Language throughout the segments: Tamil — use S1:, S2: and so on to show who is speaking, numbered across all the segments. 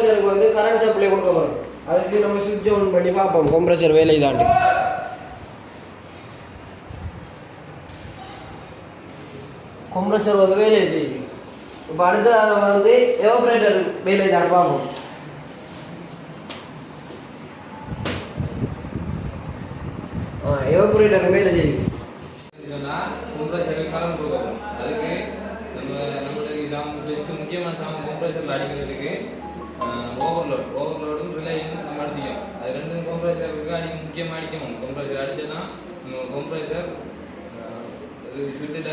S1: கம்ப்ரஸருக்கு வந்து கரண்ட் சப்ளை கொடுக்க போகிறோம். அதுக்கு நம்ம சுவிட்ச் ஆன் பண்ணி பார்ப்போம் கம்ப்ரஸர் வேலை தாண்டி. கம்ப்ரஸர் வந்து வேலை செய்யுது. இப்போ அடுத்த வந்து எவாபரேட்டர் வேலை தான் பார்ப்போம். எவாபரேட்டர் வேலை செய்யுது.
S2: கம்ப்ரஸருக்கு கரண்ட் கொடுக்கணும். அதுக்கு நம்மளுடைய பெஸ்ட்டு முக்கியமான கம்ப்ரஸரில் அடிக்கிறதுக்கு ஓவர்லோடும் ரிலேயும் நம்ம அடிக்கணும். அது ரெண்டும் கம்ப்ரஸருக்கு முக்கியமாக அடிக்கணும். கம்ப்ரஸர் அடித்தா நம்ம கம்ப்ரஸர் சுற்றில்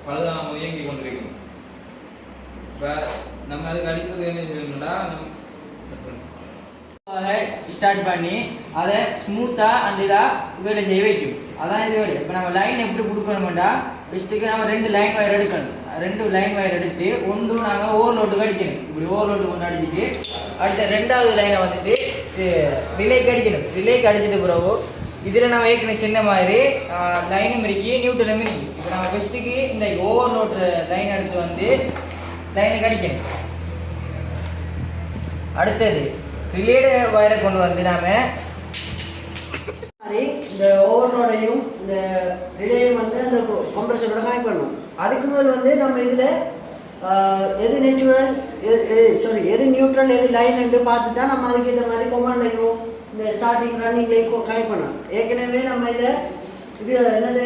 S2: பழுதாமல் இயங்கி கொண்டிருக்கணும். இப்போ நம்ம அதுக்கு அடிக்கிறது என்ன செய்யணும்னா
S3: ஸ்டார்ட் பண்ணி அதை ஸ்மூத்தாக அந்த இதாக வேலை செய்ய வைக்கும். அதான் இது வேலை. இப்போ நம்ம லைன் எப்படி கொடுக்கணும்டா ஃபஸ்ட்டுக்கு நம்ம 2 லைன் வயர் எடுக்கணும். 2 லைன் வயர் எடுத்து ஒன்று நாங்கள் ஓவர்லோட்டுக்கு அடிக்கணும். இப்படி ஓவர்லோட்டுக்கு ஒன்று அடிச்சுட்டு அடுத்த 2வது லைனை வந்துட்டு ரிலேக்கு அடிக்கணும். ரிலேக்கு அடிச்சிட்டு பிறகு இதில் நம்ம ஏற்கனவே சின்ன மாதிரி லைனும் இருக்கு நியூட்ரலும் இருக்கு. இப்போ நம்ம ஃபஸ்ட்டுக்கு இந்த ஓவர்லோட் லைன் எடுத்து வந்து லைனுக்கு அடிக்கணும். அடுத்தது ரிலேடு வயரை கொண்டு வந்து நாம
S4: இந்த ஓவர்லோடையும் இந்த ரிலேயும் வந்து அந்த கம்ப்ரஸரோட கனெக்ட் பண்ணணும். அதுக்கு முதல் வந்து நம்ம இதில் எது நேச்சுரல் எது நியூட்ரல் எது லைன் என்று பார்த்து தான் நம்ம அதுக்கு இந்த மாதிரி கொமாண்டையும் இந்த ஸ்டார்டிங் ரன்னிங்லையும் கனெக்ட் பண்ணணும். ஏற்கனவே நம்ம இது என்னது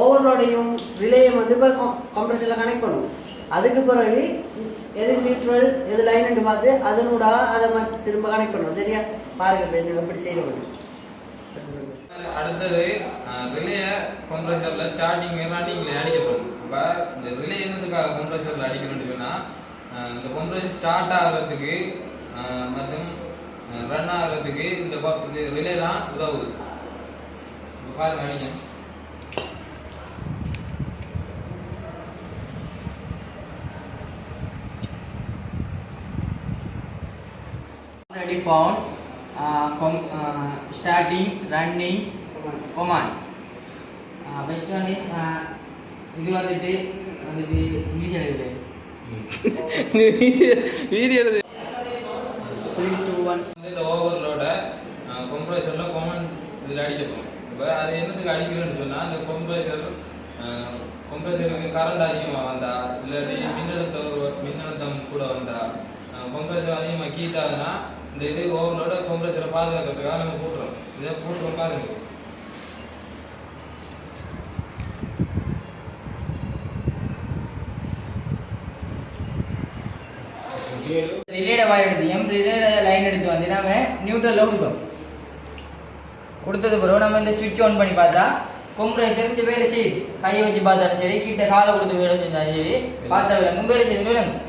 S4: ஓவர்லோடையும் ரிலேயும் வந்து இப்போ கம்ப்ரஸரில் கனெக்ட் பண்ணணும். அதுக்கு பிறகு எது நியூட்ரல் எது லைன் என்று பார்த்து அதனோட அதை திரும்ப கனெக்ட் பண்ணுவோம். சரியா பாருங்கள் எப்படி செய்யணும்.
S2: அடுத்தது ரிலேய கம்ப்ரஸரில் ஸ்டார்டிங் ரன்னிங்கில் அடிக்கப்படும். இப்போ இந்த ரிலே என்னதுக்காக கம்ப்ரஸரில் அடிக்கணும்னு சொன்னால் இந்த கம்ப்ரஸர் ஸ்டார்ட் ஆகிறதுக்கு மற்றும் ரன் ஆகிறதுக்கு இந்த ரிலே தான் உதவுது. இப்போ பாருங்க அடிக்கணும்.
S3: already found starting running command. Best one is இது வந்துட்டு இங்கிலீஷ் எழுதுது
S1: வீடியோ எழுது
S3: 3 2 1
S2: இந்த ஓவர்லோட கம்ப்ரஸரில் கமாண்ட் இதில் அடிக்கப்படும். இப்போ அது என்னத்துக்கு அடிக்கிறேன்னு சொன்னால் அந்த கம்ப்ரஸருக்கு கரண்ட் அதிகமாக வந்தால் இல்லாட்டி மின்னழுத்தம் கூட வந்தால் கம்ப்ரஸர் அதிகமாக ஹீட் ஆகுதுன்னா இந்த இது ஓவர்லோட கம்ப்ரஸரை பாதுகாக்கிறதுக்காக நம்ம போட்டுறோம். இதை போட்டுறோம் பாருங்க.
S3: ரிலேட வயர் எடுத்து ரிலேட லைன் எடுத்து வந்து நம்ம நியூட்ரல்ல கொடுத்தது பிறகு நம்ம இந்த சுவிட்ச் ஆன் பண்ணி பார்த்தா கம்ப்ரஸர் இந்த வேலை செய்யுது. கையை வச்சு பார்த்தாலும் சரி கிட்ட காலை கொடுத்து வேலை செஞ்சாலும் சரி பார்த்தா விளங்கும் வேலை செய்து விளங்கும்.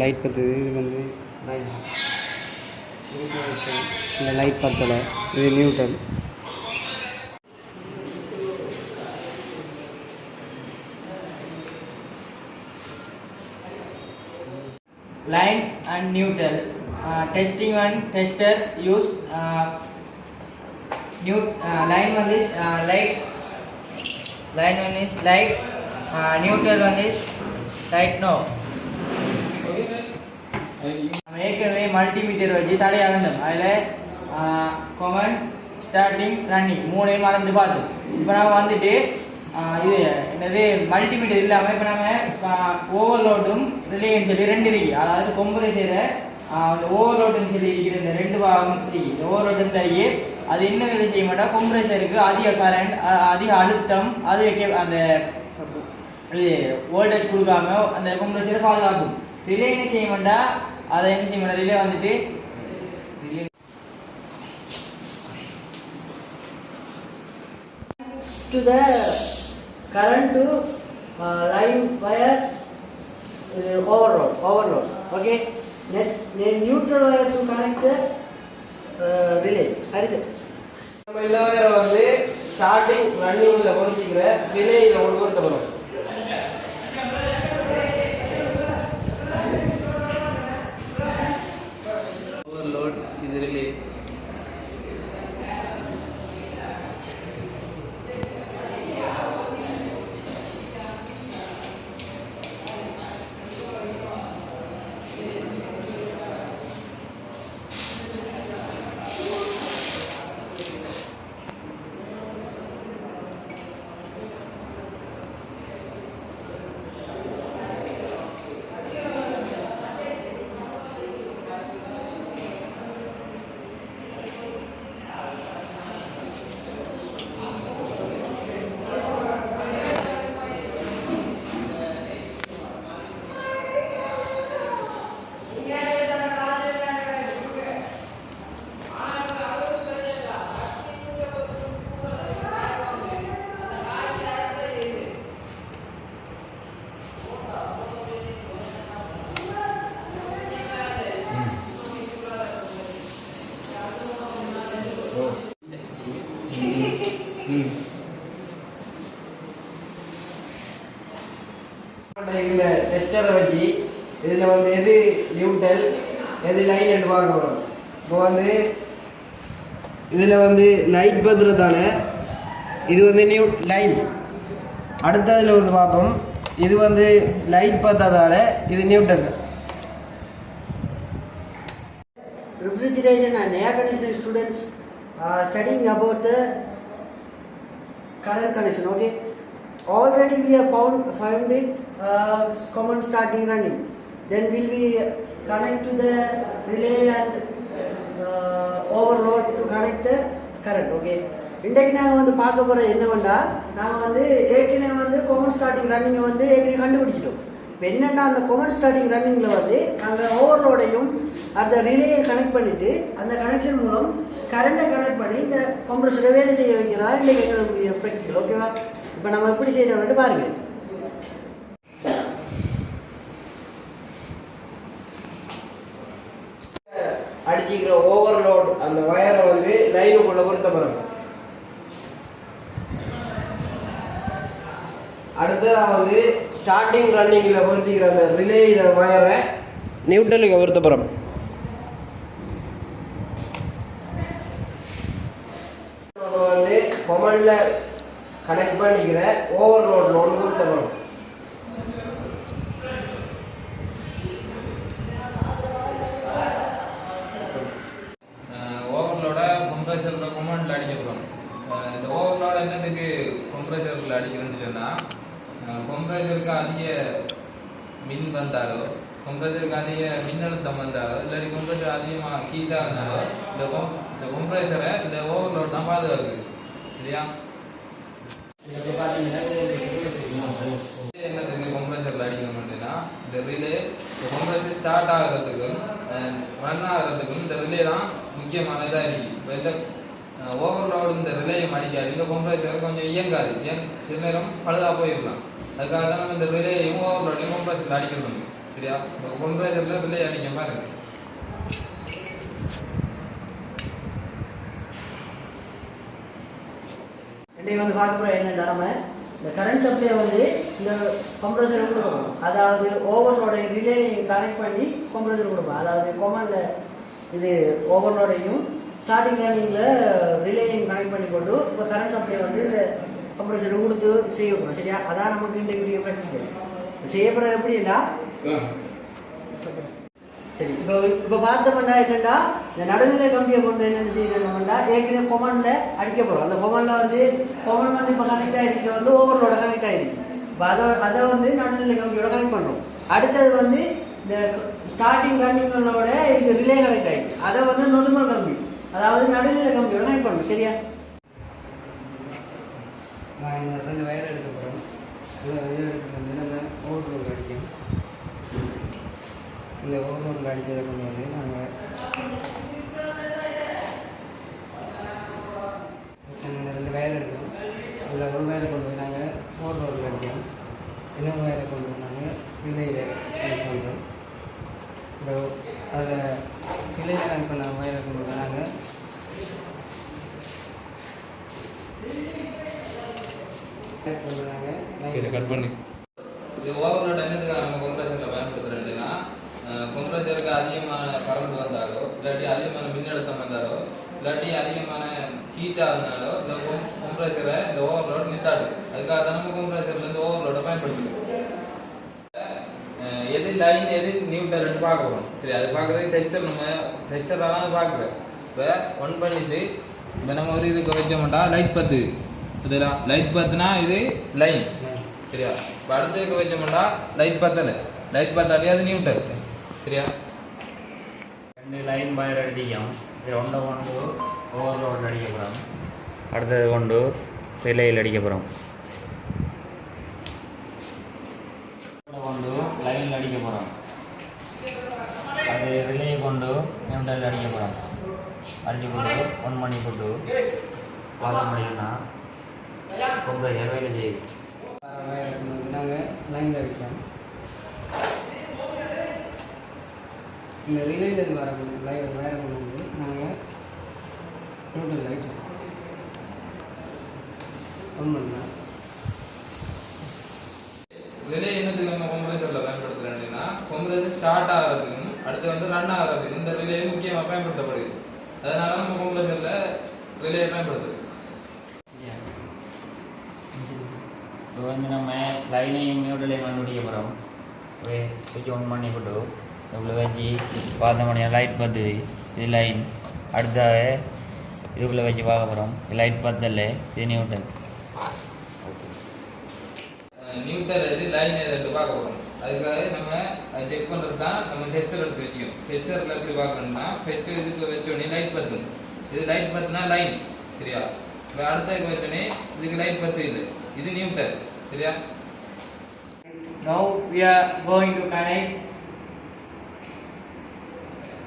S1: லைட் பத்துது. இது வந்து இந்த லைட் பத்தலை. இது neutral.
S3: Line and neutral testing and tester use line one is light, line one is light, neutral one is light. No நம்ம ஏற்கனவே மல்டிமீட்டர் வச்சு தடை அளந்தோம். அதில் கமாண்ட் ஸ்டார்டிங் ரன்னிங் 3ஐயும் அளந்து பார்த்தோம். இப்போ நம்ம வந்துட்டு இது என்னது மல்டிமீட்டர் இல்லாமல் இப்போ நம்ம ஓவர்லோடும் ரிலேன்னு சொல்லி 2 இருக்கு. அதாவது கம்ப்ரஸரை ஓவர்லோடுன்னு சொல்லி இருக்கிற இந்த 2 பாகம் இருக்கு. இந்த ஓவர்லோடு தரையே அது என்ன வேலை செய்ய மாட்டா கம்ப்ரஸருக்கு அதிக கரண்ட் அதிக அழுத்தம் அது வைக்க அந்த இது வோல்டேஜ் கொடுக்காம அந்த கம்ப்ரஸரை பாதுகாக்கும். ரிலே என்ன செய்ய மாட்டா அதை என்ன செய்ய மாட்டா ரிலே வந்துட்டு
S4: to the current to line wire overload. Okay, neutral wire to connect the relay.
S1: நம்ம இந்த வயரை வந்து ஸ்டார்டிங் ரன்னிங்கில் பொறுத்திக்கிற ரிலேயில் ஒரு பொருத்த வரும்.
S3: ஓவர்லோட் இது ரிலே.
S1: இந்த டெஸ்டரை வச்சு இதில் வந்து எது நியூட்ரல் எது லைன் என்று பார்க்க போகிறோம். இப்போ வந்து இதில் வந்து லைட் பத்திரத்தால் இது வந்து லைன். அடுத்ததில் வந்து பார்ப்போம், இது வந்து லைட் பற்றதால் இது neutral.
S4: Refrigeration and air conditioning students are studying about the current connection. Okay, already we have found it common starting running. Then will we connect to the relay and overload to connect the current. Okay, இன்றைக்கு நாங்கள் வந்து பார்க்க போகிற என்னவெண்டா, நாங்கள் வந்து ஏற்கனவே வந்து காமன் ஸ்டார்டிங் ரன்னிங்கை வந்து ஏற்கனவே கண்டுபிடிச்சிட்டோம். இப்போ என்னென்னா அந்த காமன் ஸ்டார்டிங் ரன்னிங்கில் வந்து நாங்கள் ஓவர்லோடையும் அந்த ரிலேயை கனெக்ட் பண்ணிவிட்டு அந்த கனெக்ஷன் மூலம் கரண்ட்டை கனெக்ட் பண்ணி இந்த கம்ப்ரஸரை வேலை செய்ய வைக்கிறதா இல்லை எங்களுடைய ப்ராக்டிக்கல். ஓகேவா? இப்போ நம்ம எப்படி செய்யறோம்னு பாருங்கள்.
S1: அடிச்சுக்கிற ஓவர்லோட் அந்த வயரை வந்து லைனுக்குள்ள பொருத்த போகிறோம். அடுத்ததாக வந்து ஸ்டார்டிங் ரன்னிங்கில் பொருத்திக்கிற அந்த ரிலேயில் வயரை நியூட்ரலுக்கு பொருத்த போகிறோம். வந்து கொமனில் கனெக்ட் பண்ணிக்கிற ஓவர்லோட் ஒன்று பொருத்த போகிறோம்.
S2: ஓவர்லோட கம்ப்ரஸரோட கொமாண்டில் அடிக்க போகிறோம். இந்த ஓவர்லோட என்னதுக்கு கம்ப்ரஸரில் அடிக்கிறேன்னு சொன்னால், கம்ப்ரஸருக்கு அதிக மின் வந்தாலோ, கம்ப்ரஸருக்கு அதிக மின்னழுத்தம் வந்தாலோ, இல்லாட்டி கம்ப்ரஸர் அதிகமாக ஹீட் ஆகினாலோ இந்த கம்ப்ரஸரை இந்த ஓவர்லோட் தான் பாதுகாக்குது. சரியா? என்னதுக்கு கம்ப்ரஸரில் அடிக்கணும் அப்படின்னா, இந்த ரிலே கம்ப்ரஸர் ஸ்டார்ட் ஆகிறதுக்கும் ரன் ஆகிறதுக்கும் இந்த ரிலே தான் முக்கியமான இதாக இருக்குது. இப்போ இந்த ஓவர்லோடு இந்த ரிலேயை அடிக்காது, இந்த கம்ப்ரஸர் கொஞ்சம் இயங்காது, சில நேரம் பழுதாக போயிடலாம். அதுக்காக தான் நம்ம இந்த ரிலேயையும் ஓவர்லோடையும் கம்ப்ரஸரில் அடிக்கணும். சரியா? இப்போ கம்ப்ரஸரில் ரிலே அடிக்க மாதிரி இருக்கு.
S4: இன்றைக்கு வந்து பார்க்க போகிற என்னென்னா, நம்ம இந்த கரண்ட் சப்ளை வந்து இந்த கம்ப்ரஸர் கொடுக்கணும். அதாவது ஓவர்லோடைய ரிலே கனெக்ட் பண்ணி கம்ப்ரஸர் கொடுப்போம். அதாவது கொமனில் இது ஓவர்லோடையும் ஸ்டார்டிங் ரன்னிங்கில் ரிலேயும் கனெக்ட் பண்ணி கொண்டு இப்போ கரண்ட் சப்ளை வந்து இந்த கம்ப்ரஸர் கொடுத்து செய்யணும். சரியா? அதான் நமக்கு இன்றைக்கு ப்ராக்டிக்கல் செய்யப்படுறது. எப்படின்னா சரி, இப்போ பார்த்தோம்னா என்னென்னா, இந்த நடுநிலை கம்பியை கொண்டு என்னென்ன செய்யணும்னா, ஏற்கனவே கொமனில் அடிக்க போகிறோம். அந்த கொமனில் வந்து கொமன் வந்து இப்போ கனெக்ட் ஆகிருக்கு, வந்து ஓவர்லோட கனெக்ட் ஆகிருக்கு. இப்போ அதை வந்து நடுநிலை கம்பியோட கனெக்ட் பண்ணுறோம். அடுத்தது வந்து இந்த ஸ்டார்டிங் ரன்னிங்களோட இது ரிலே கனெக்ட் ஆகிருக்கு, அதை வந்து நொதுமல் கம்பி, அதாவது நடுநிலை கம்பியோட கனெக்ட் பண்ணணும். சரியா?
S5: நான் இந்த 2 வயர் எடுக்க போகிறோம். இதில் எடுக்கிறது ஓவர்லோட் அடிக்கும். இந்த ஓவர்லோட் அடித்ததை கொண்டு வந்து நாங்கள் இந்த 2 வயர் எடுக்கணும். அதில் ஒரு வயரை கொண்டு போய் நாங்கள் ஓவர்லோட் அடிக்கிறோம். இன்னொரு வயரை கொண்டு போய் நாங்கள் ரிலேயில் கனெக்ட் பண்ணுறோம். இப்போ அதில் ரிலேயில் கனெக்ட் பண்ண வயரை கொண்டு போய் நாங்கள்
S2: கட் பண்ணி இது ஓவர்லோட் என்னதுக்காக நம்ம கம்ப்ரஸரில் பயன்படுத்துகிறோம்னா, கம்ப்ரஸருக்கு அதிகமான கரண்ட் வந்தாலோ, இல்லாட்டி அதிகமான மின்னழுத்தம் வந்தாலோ, இல்லாட்டி அதிகமான ஹீட் ஆகுனாலோ இந்த கம்ப்ரஸரை இந்த ஓவர்லோட் நித்தாடு. அதுக்காக தான் நம்ம கம்ப்ரஸரில் இந்த ஓவர்லோடை பயன்படுத்துகிறோம். எது லைன் எது நியூட்ரல்னு பார்க்குறோம். சரி, அது பார்க்குறது டெஸ்டராக தான் பார்க்குறேன். இப்போ ஒன் பண்ணிட்டு இப்போ நம்ம ஒரு இதுக்கு வச்சோம்டா லைட் பத்து, இதெல்லாம் லைட் பத்துனா இது லைன். சரியா? இப்போ அடுத்ததுக்கு வச்சோம்டா லைட் பத்தலை, லைட் பத்தாட்டி அது நியூட்ரல். சரியா?
S6: 2 லைன் வயர் அடிக்கும். இது ஒன்றை கொண்டு ஓவர்லோட் அடிக்க போகிறோம். அடுத்தது கொண்டு ரிலேயில் அடிக்க போகிறோம். கொண்டு லைனில் அடிக்க போகிறோம். அது ரிலேயை கொண்டு நியூட்ரல் அடிக்க போகிறோம். அடிச்சு போட்டு 1 பண்ணி போட்டு பார்க்க முடியும்னா கம்ப்ரஸர் வேலை செய்யுது.
S5: வயரை கொண்டு வந்து நாங்கள் லைனில் வைக்கிறோம். இந்த ரிலேலேருந்து வர வயரை கொண்டு வந்து நாங்கள் நியூட்ரல் வைக்கிறோம். 1 பண்ணலாம்.
S2: ரிலே என்னது நம்ம கம்ப்ரஸர் ஸ்டார்ட் ஆகிறதுக்கும் அடுத்து வந்து ரன் ஆகிறதுக்கும் இந்த ரிலே முக்கியமாக பயன்படுத்தப்படுது. அதனால நம்ம கம்ப்ரஸரில் ரிலே பயன்படுத்துது.
S6: இப்போ வந்து நம்ம லைனையும் நியூட்ரலையும் கண்டுபிடிக்க போகிறோம். சுவிட்ச் ஆன் பண்ணி போட்டு இவ்வளோ வச்சு பார்த்த முடியும் லைட் பத்துது. இது லைன். அடுத்தாக இதுக்குள்ளே வச்சு பார்க்க போகிறோம். லைட் பத்தல, இது நியூட்ரல்.
S2: நியூட்ரல் எது லைன் எதுன்னு பார்க்க போகிறோம். அதுக்காக நம்ம அதை செக் பண்ணுறது தான் நம்ம டெஸ்டர் எடுத்து வச்சுக்கணும். டெஸ்டரில் எப்படி பார்க்கணும்னா ஃபஸ்ட்டு இதுக்கு வச்சோடனே லைட் பத்தும். இது லைட் பத்துனா லைன், சரியா? இப்போ அடுத்ததுக்கு வச்சோடனே இதுக்கு லைட் பத்து இல்லை, இது நியூட்ரல், சரியா?
S3: Now we are going to connect.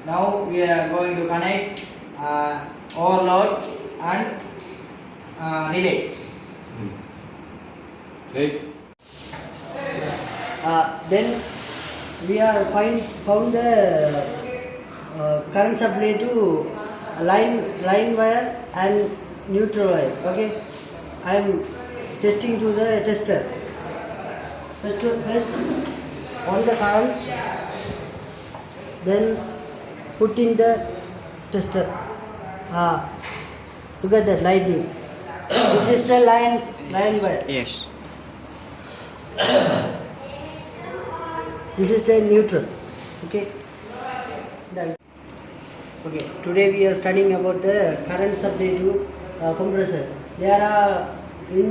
S3: Now we are going to connect overload and relay.
S2: Right.
S4: Then we are found the current supply to line wire and neutral wire. Okay, I am testing to the tester. First on the current, then put in the tester to get the lighting. This is the line wire.
S1: Yes.
S4: This is the neutral. Okay. Done. Okay. Today we are studying about the current supply to compressor. There are in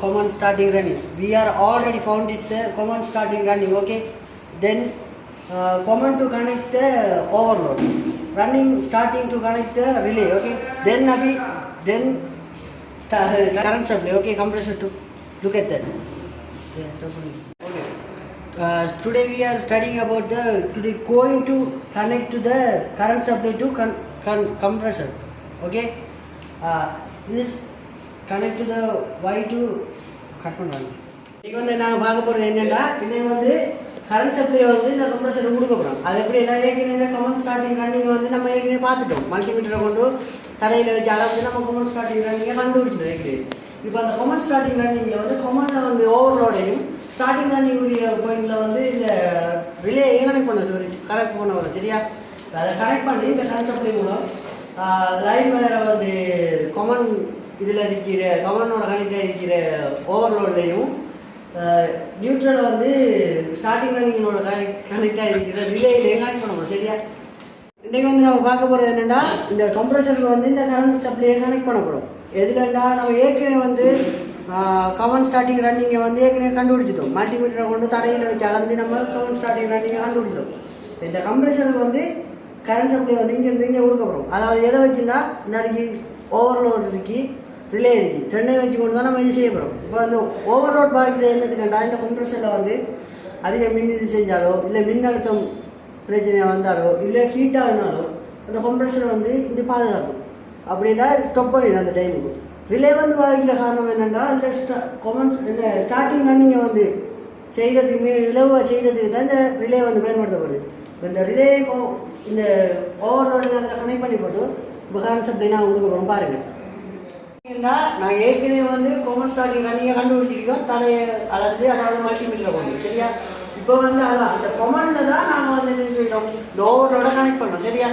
S4: common starting running. We are already found it the common starting running. Okay. Then common to connect the overload. Running starting to connect the relay. Okay. Then current supply. Okay. Compressor to look at that. Yeah. Okay. Today we are studying about today going to connect to the current supply to compressor. Okay. This connect to the Y to cut பண்ணுவாங்க. இப்போ வந்து நாங்கள் பார்க்க போகிறது என்னென்னா இன்னைக்கு வந்து கரண்ட் சப்ளை வந்து இந்த கம்ப்ரஸர் கொடுக்க போகிறோம். அது எப்படி என்ன ஏற்கனவே கமன் ஸ்டார்டிங் ரன்னிங் வந்து நம்ம ஏற்கனவே பார்த்துட்டோம். மல்டிமீட்டரை கொண்டு தரையில் வச்சு அளவு நம்ம கமன் ஸ்டார்டிங் ரன்னிங்கை கண்டுபிடிச்சது ஏற்கனவே. இப்போ அந்த கமன் ஸ்டார்டிங் ரன்னிங்கில் வந்து கமனில் வந்து ஓவர்லோடையும் ஸ்டார்டிங் ரன்னிங் உரிய பாயிண்டில் வந்து இந்த ரிலே கனெக்ட் பண்ண கனெக்ட் பண்ண வரும், சரியா? அதை கனெக்ட் பண்ணி இந்த கரண்ட் சப்ளை மூலம் லைன் வயரை வந்து கமன் இதில் இருக்கிற கமனோட கனெக்டாக இருக்கிற ஓவர்லோட்லையும் நியூட்ரலை வந்து ஸ்டார்டிங் ரன்னிங்கோட கனெக்டாக இருக்கிற ரிலேயிலையும் கனெக்ட் பண்ண போகிறோம், சரியா? இன்றைக்கி வந்து நம்ம பார்க்க போகிறது என்னென்னா இந்த கம்ப்ரஸருக்கு வந்து இந்த கரண்ட் சப்ளையை கனெக்ட் பண்ண போகிறோம். எதுலன்னா நம்ம ஏற்கனவே வந்து கமன் ஸ்டார்டிங் ரன்னிங்கை வந்து ஏற்கனவே கண்டுபிடிச்சிட்டோம். மல்டிமீட்டரை கொண்டு தடையில் வச்சு அளந்து நம்ம கமன் ஸ்டார்டிங் ரன்னிங்கை கண்டுபிடிச்சோம். இந்த கம்ப்ரஸருக்கு வந்து கரண்ட் சப்ளை வந்து இங்கேருந்து இங்கே கொடுக்க போகிறோம். அதாவது எதை வச்சுன்னா நாளைக்கு ஓவர்லோட் இருக்கு, ரிலே இருக்குது, ரெண்டையும் வச்சு கொண்டு தான் நம்ம இது செய்ய போகிறோம். இப்போ வந்து ஓவர்லோட் பாதிக்கிற என்னத்துக்குண்டா இந்த கம்ப்ரஸரில் வந்து அதிக மின் இது செஞ்சாலோ இல்லை மின்னழுத்தம் பிரச்சனையாக வந்தாலோ இல்லை ஹீட் ஆகினாலோ அந்த கம்ப்ரஸரை வந்து இது பாதுகாக்கும். அப்படின்னா ஸ்டாப் பண்ணிடும் அந்த டைமுக்கு. ரிலே வந்து பாதிக்கிற காரணம் என்னென்னா அதில் இந்த ஸ்டார்டிங் ரன்னிங்கை வந்து செய்கிறதுக்கு இலவாக செய்கிறதுக்கு தான் இந்த ரிலே வந்து பயன்படுத்தப்படுது. இந்த ரிலே இந்த ஓவர்லோடு அதில் கனெக்ட் பண்ணி போட்டு இப்போ கரண்ட் சப்ளை நான் கொடுக்க போகிறோம் பாருங்கள். நான் ஏற்கனவே வந்து காமன் ஸ்டார்டிங் ரன்னிங்கை கண்டுபிடிச்சிருக்கோம், தலையை அளந்து அதாவது மல்டிமீட்டரை கொண்டு, சரியா? இப்போ வந்து அதான் அந்த கொமனில் தான் நாங்கள் வந்து என்ன செய்கிறோம், இந்த ஓவர்லோட கனெக்ட் பண்ணோம், சரியா?